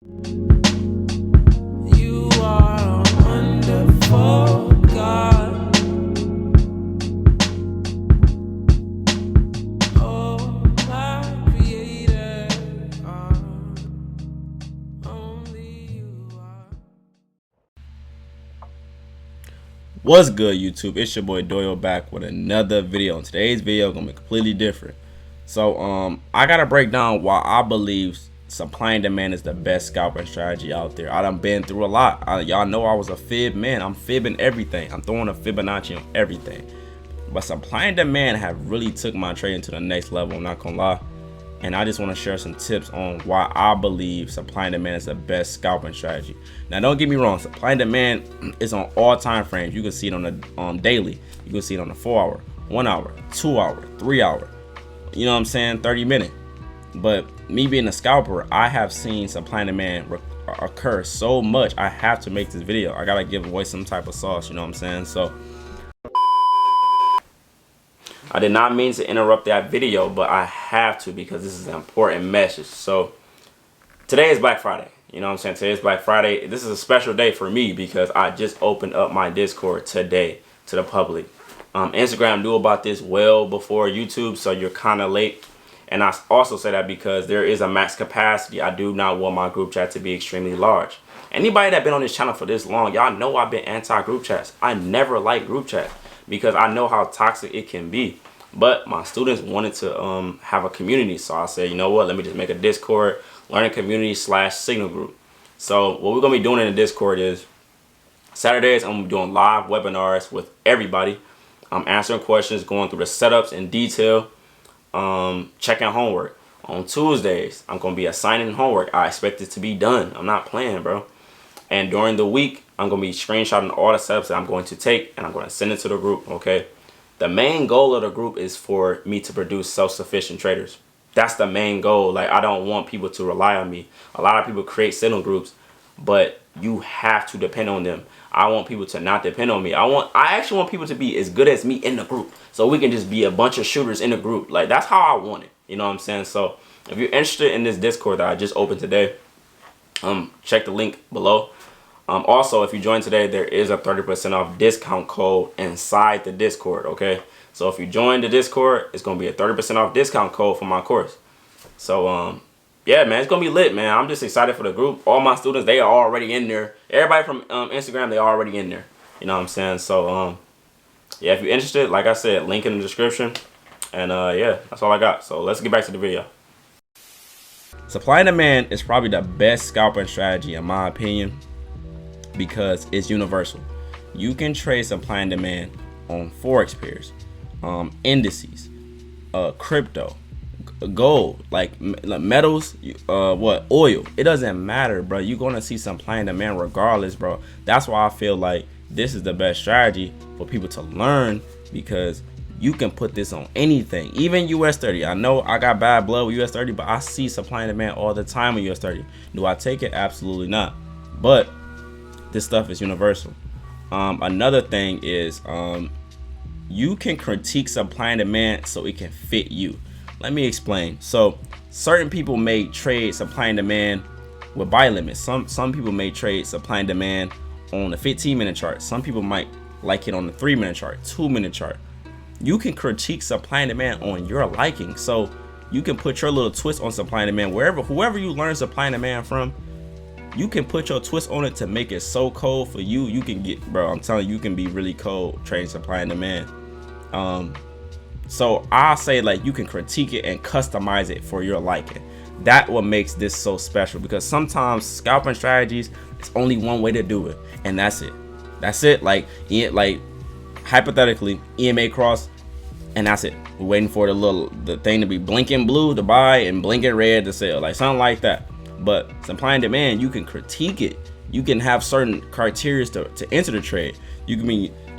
You are a wonderful God. Oh, my creator. Only you are. What's good, YouTube? It's your boy Doyle back with another video. And today's video gonna be completely different. So I gotta break down why I believe supply and demand is the best scalping strategy out there. I done been through a lot. Y'all know I was a fib man. I'm fibbing everything. I'm throwing a Fibonacci on everything. But supply and demand have really took my trading to the next level, I'm not gonna lie. And I just want to share some tips on why I believe supply and demand is the best scalping strategy. Now, don't get me wrong, supply and demand is on all time frames. You can see it on the daily. You can see it on the 4 hour, 1 hour, 2 hour, 3 hour. You know what I'm saying? 30-minute. But me being a scalper, I have seen supply and demand occur so much. I have to make this video. I gotta give away some type of sauce. You know what I'm saying? So I did not mean to interrupt that video, but I have to because this is an important message. So today is Black Friday. You know what I'm saying? Today is Black Friday. This is a special day for me because I just opened up my Discord today to the public. Instagram knew about this well before YouTube, so you're kind of late. And I also say that because there is a max capacity. I do not want my group chat to be extremely large. Anybody that been on this channel for this long, y'all know I've been anti-group chats. I never like group chats because I know how toxic it can be. But my students wanted to have a community, so I said, you know what, let me just make a Discord learning community / signal group. So what we're gonna be doing in the Discord is Saturdays I'm gonna be doing live webinars with everybody. I'm answering questions, going through the setups in detail, checking homework. On Tuesdays I'm gonna be assigning homework. I expect it to be done. I'm not playing, bro. And during the week I'm gonna be screenshotting all the setups that I'm going to take, and I'm gonna send it to the group. Okay. The main goal of the group is for me to produce self-sufficient traders. That's the main goal. Like, I don't want people to rely on me. A lot of people create signal groups, but you have to depend on them. I want people to not depend on me. I actually want people to be as good as me in the group, so we can just be a bunch of shooters in the group. Like, that's how I want it. You know what I'm saying? So if you're interested in this Discord that I just opened today, check the link below. Also, if you join today, there is a 30% off discount code inside the Discord, okay? So if you join the Discord, it's going to be a 30% off discount code for my course. So, yeah, man, it's going to be lit, man. I'm just excited for the group. All my students, they are already in there. Everybody from Instagram, they are already in there. You know what I'm saying? So, yeah, if you're interested, like I said, link in the description. And, yeah, that's all I got. So let's get back to the video. Supply and demand is probably the best scalping strategy, in my opinion, because it's universal. You can trade supply and demand on forex pairs, indices, crypto, gold, like metals, oil. It doesn't matter, bro. You're gonna see supply and demand regardless, bro. That's why I feel like this is the best strategy for people to learn, because you can put this on anything, even US30. I know I got bad blood with US30, but I see supply and demand all the time with US30. Do I take it? Absolutely not. But this stuff is universal. Another thing is you can critique supply and demand so it can fit you. Let me explain. So certain people may trade supply and demand with buy limits. Some people may trade supply and demand on the 15-minute chart. Some people might like it on the 3-minute chart, 2-minute chart. You can critique supply and demand on your liking. So you can put your little twist on supply and demand. Whoever you learn supply and demand from, you can put your twist on it to make it so cold for you. You can get, bro, I'm telling you, you can be really cold trading supply and demand. So I say, like, you can critique it and customize it for your liking. That what makes this so special, because sometimes scalping strategies, it's only one way to do it, and that's it. That's it. Like hypothetically, EMA cross, and that's it. We're waiting for the thing to be blinking blue to buy and blinking red to sell, like something like that. But supply and demand, you can critique it. You can have certain criteria to enter the trade. You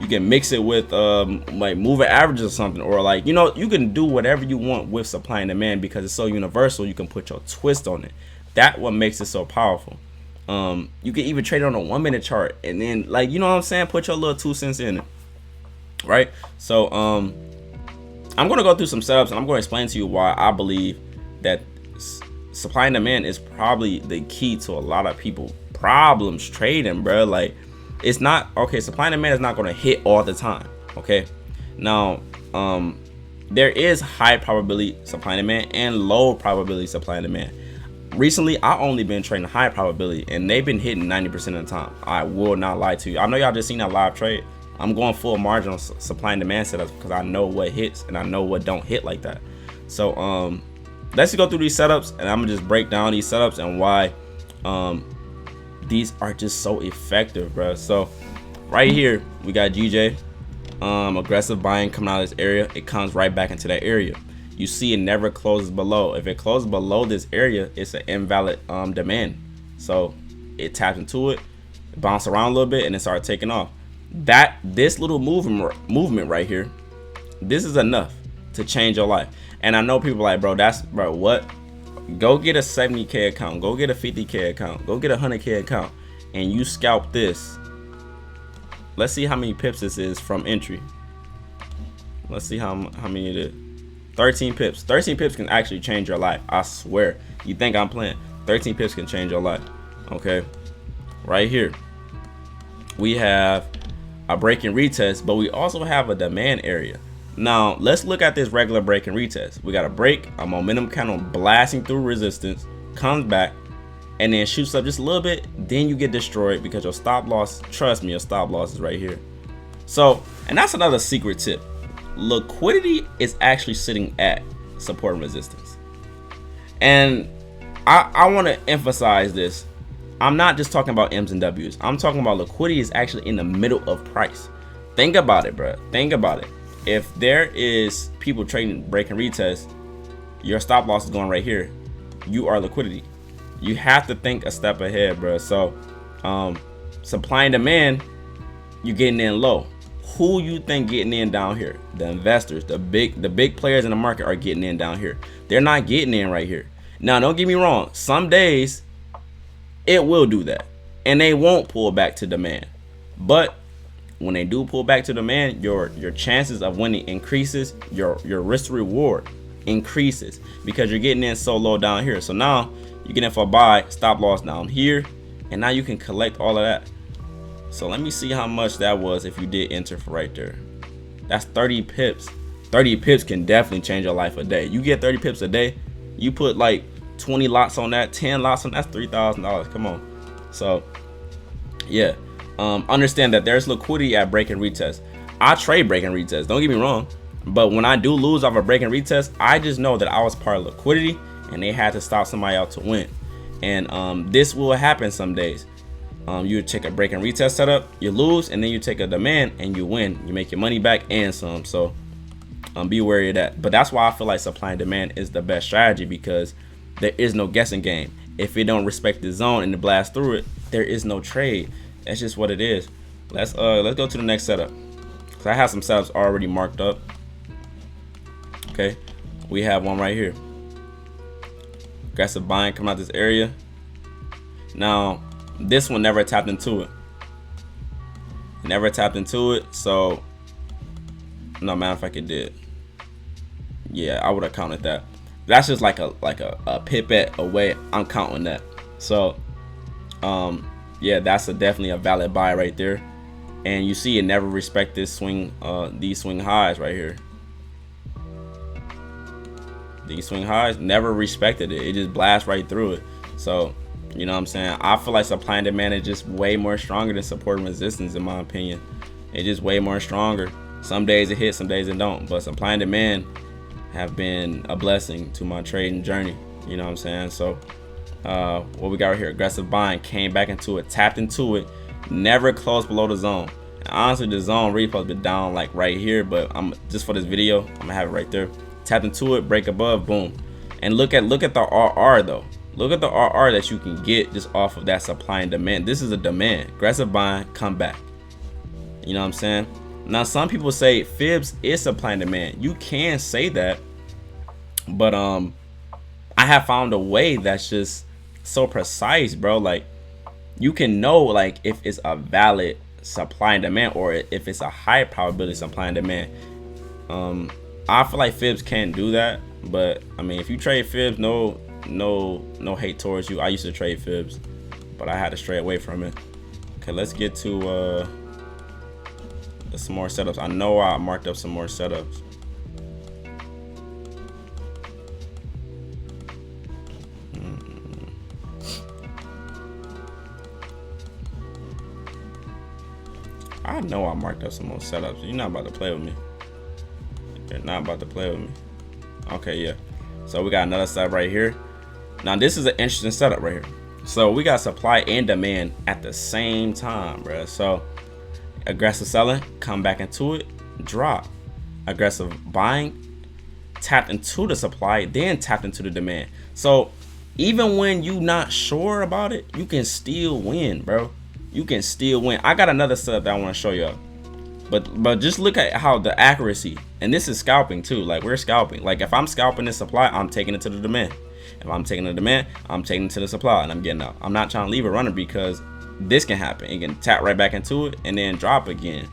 can mix it with like moving averages or something, or like, you know, you can do whatever you want with supply and demand because it's so universal. You can put your twist on it. That what makes it so powerful. You can even trade it on a 1-minute chart, and then, like, you know what I'm saying, put your little 2 cents in it, right? So I'm gonna go through some setups, and I'm gonna explain to you why I believe that supply and demand is probably the key to a lot of people problems trading, bro. Like, it's not okay. Supply and demand is not going to hit all the time. Okay, now there is high probability supply and demand and low probability supply and demand. Recently, I only been trading high probability, and they've been hitting 90% of the time. I will not lie to you. I know y'all just seen that live trade. I'm going full margin on supply and demand setups because I know what hits and I know what don't hit like that. So let's just go through these setups, and I'm gonna just break down these setups and why these are just so effective, bro. So right here we got GJ, aggressive buying coming out of this area. It comes right back into that area. You see it never closes below. If it closes below this area, it's an invalid demand. So it taps into it, bounce around a little bit, and it started taking off. This little movement right here, this is enough to change your life. And I know people are like, bro, what? Go get a 70K account, go get a 50K account, go get a 100K account, and you scalp this. Let's see how many pips this is from entry. Let's see how many it is. 13 pips. 13 pips can actually change your life. I swear. You think I'm playing? 13 pips can change your life. Okay. Right here, we have a break and retest, but we also have a demand area. Now let's look at this regular break and retest. We got a break, a momentum candle blasting through resistance, comes back, and then shoots up just a little bit. Then you get destroyed because your stop loss, trust me, your stop loss is right here. So, and that's another secret tip. Liquidity is actually sitting at support and resistance. And I want to emphasize this. I'm not just talking about M's and W's. I'm talking about liquidity is actually in the middle of price. Think about it, bro. Think about it. If there is people trading break and retest, your stop loss is going right here. You are liquidity. You have to think a step ahead, bro. So supply and demand, you're getting in low. Who you think getting in down here? The investors, the big players in the market are getting in down here. They're not getting in right here. Now, don't get me wrong. Some days it will do that, and they won't pull back to demand. But when they do pull back to demand, your chances of winning increases. Your risk to reward increases because you're getting in so low down here. So now you get in for a buy, stop loss down here, and now you can collect all of that. So let me see how much that was if you did enter for right there. That's 30 pips. 30 pips can definitely change your life a day. You get 30 pips a day, you put like 20 lots on that, 10 lots on that's $3,000. Come on. So yeah, understand that there's liquidity at break and retest. I trade break and retest, don't get me wrong, but when I do lose off a break and retest, I just know that I was part of liquidity and they had to stop somebody out to win. And this will happen some days. You take a break and retest setup, you lose, and then you take a demand and you win. You make your money back and some. So be wary of that. But that's why I feel like supply and demand is the best strategy, because there is no guessing game. If it don't respect the zone and it blast through it, there is no trade. That's just what it is. Let's go to the next setup, because I have some setups already marked up. Okay, we have one right here. Aggressive buying coming out this area. Now this one never tapped into it. Never tapped into it. So no, matter of fact, it did. Yeah, I would have counted that. That's just like a pipette away. I'm counting that. So yeah, that's definitely a valid buy right there. And you see it never respect this swing, these swing highs right here. These swing highs never respected it. It just blasts right through it. So you know what I'm saying? I feel like supply and demand is just way more stronger than support and resistance, in my opinion. It's just way more stronger. Some days it hits, some days it don't. But supply and demand have been a blessing to my trading journey. You know what I'm saying? So what we got right here, aggressive buying, came back into it, tapped into it, never closed below the zone. And honestly, the zone really supposed to be down like right here, but I'm just for this video, I'm gonna have it right there. Tapped into it, break above, boom. And look at the RR though. Look at the RR that you can get just off of that supply and demand. This is a demand. Aggressive buying, come back. You know what I'm saying? Now some people say fibs is supply and demand. You can say that, but I have found a way that's just so precise, bro. Like you can know like if it's a valid supply and demand or if it's a high probability supply and demand. I feel like fibs can't do that, but I mean if you trade fibs, no, no hate towards you. I used to trade fibs, but I had to stray away from it. Okay, let's get to some more setups. I know I marked up some more setups. I know I marked up some more setups. You're not about to play with me. You're not about to play with me. Okay, yeah. So we got another setup right here. Now this is an interesting setup right here. So we got supply and demand at the same time, bro. So aggressive selling, come back into it, drop. Aggressive buying, tapped into the supply, then tapped into the demand. So even when you not sure about it, you can still win, bro. You can still win. I got another setup that I want to show y'all. But just look at how the accuracy, and this is scalping too. Like we're scalping. Like if I'm scalping this supply, I'm taking it to the demand. If I'm taking the demand, I'm taking it to the supply, and I'm getting out. I'm not trying to leave it running because this can happen. It can tap right back into it and then drop again.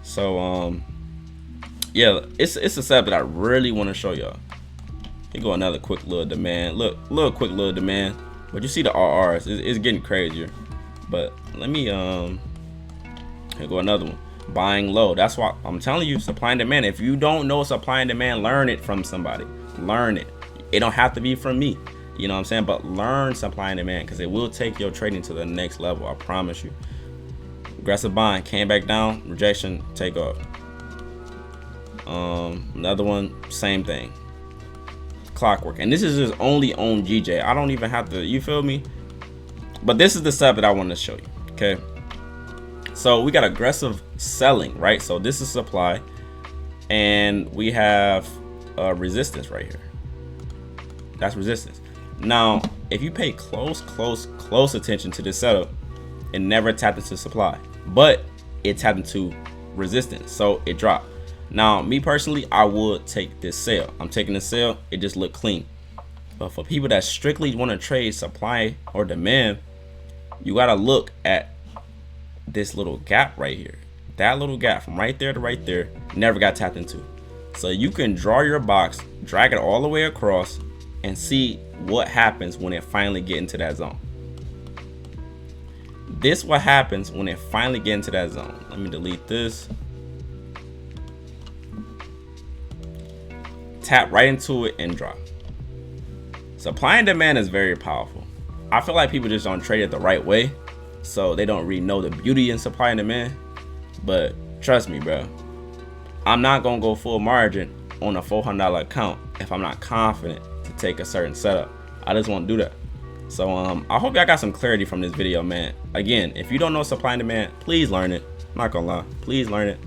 So yeah, it's a setup that I really want to show y'all. Here go another quick little demand. Look, little quick little demand. But you see the RRs, it's getting crazier. But let me here go another one. Buying low. That's why I'm telling you, supply and demand. If you don't know supply and demand, learn it from somebody. Learn it. It don't have to be from me. You know what I'm saying? But learn supply and demand, because it will take your trading to the next level. I promise you. Aggressive buying, came back down, rejection, take off. Another one, same thing. Clockwork. And this is just only on GJ. I don't even have to, you feel me? But this is the setup that I want to show you. Okay. So we got aggressive selling, right? So this is supply, and we have resistance right here. That's resistance. Now, if you pay close attention to this setup, it never tapped into supply, but it tapped into resistance, so it dropped. Now, me personally, I would take this sell. I'm taking the sell. It just looked clean. But for people that strictly want to trade supply or demand, you got to look at this little gap right here. That little gap from right there to right there never got tapped into. So you can draw your box, drag it all the way across, and see what happens when it finally get into that zone. This what happens when it finally get into that zone. Let me delete this. Tap right into it and drop. Supply and demand is very powerful. I feel like people just don't trade it the right way, so they don't really know the beauty in supply and demand. But trust me, bro, I'm not gonna go full margin on a $400 account if I'm not confident to take a certain setup. I just won't do that. So I hope y'all got some clarity from this video, man. Again, if you don't know supply and demand, please learn it. I'm not gonna lie, please learn it.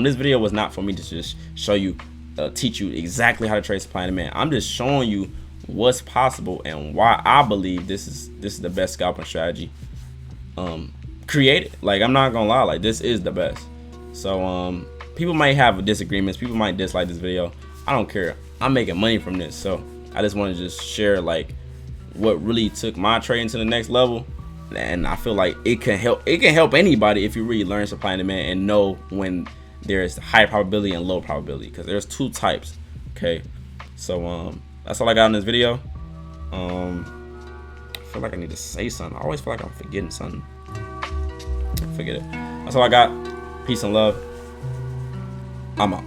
This video was not for me to just show you, teach you exactly how to trade supply and demand. I'm just showing you what's possible and why I believe this is the best scalping strategy created. Like, I'm not gonna lie, like, this is the best. So people might have disagreements, people might dislike this video. I don't care. I'm making money from this, so I just want to just share like what really took my trading to the next level. And I feel like it can help anybody if you really learn supply and demand and know when there's high probability and low probability, because there's two types. Okay, so that's all I got in this video. I feel like I need to say something. I always feel like I'm forgetting something. Forget it. That's all I got. Peace and love. I'm out.